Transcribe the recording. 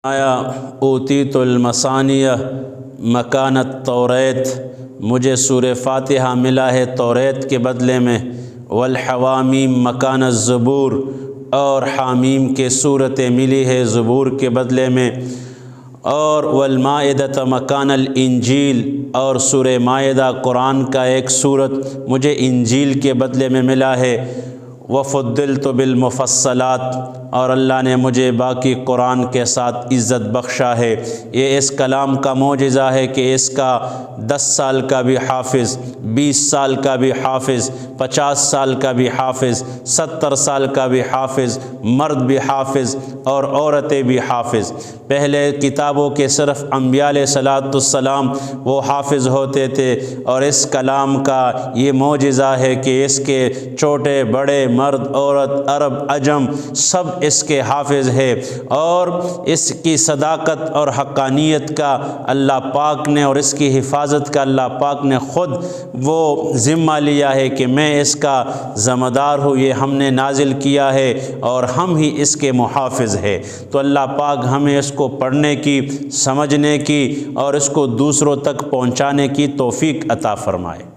آیا اوتیت المثانیہ مکان التوریت، مجھے سورہ فاتحہ ملا ہے توریت کے بدلے میں، والحوامیم مکان الزبور، اور حامیم کے صورتیں ملی ہے زبور کے بدلے میں، اور والمائدۃ مکان الانجیل، اور سورہ مائدہ قرآن کا ایک صورت مجھے انجیل کے بدلے میں ملا ہے، وفضلت بالمفصلات، اور اللہ نے مجھے باقی قرآن کے ساتھ عزت بخشا ہے۔ یہ اس کلام کا معجزہ ہے کہ اس کا 10 سال کا بھی حافظ، 20 سال کا بھی حافظ، 50 سال کا بھی حافظ، 70 سال کا بھی حافظ، مرد بھی حافظ اور عورتیں بھی حافظ۔ پہلے کتابوں کے صرف انبیاء علیہ الصلوۃ والسلام وہ حافظ ہوتے تھے، اور اس کلام کا یہ معجزہ ہے کہ اس کے چھوٹے بڑے مرد عورت عرب عجم سب اس کے حافظ ہے، اور اس کی صداقت اور حقانیت کا اللہ پاک نے اور اس کی حفاظت کا اللہ پاک نے خود وہ ذمہ لیا ہے کہ میں اس کا ذمہ دار ہوں، یہ ہم نے نازل کیا ہے اور ہم ہی اس کے محافظ ہیں۔ تو اللہ پاک ہمیں اس کو پڑھنے کی، سمجھنے کی اور اس کو دوسروں تک پہنچانے کی توفیق عطا فرمائے۔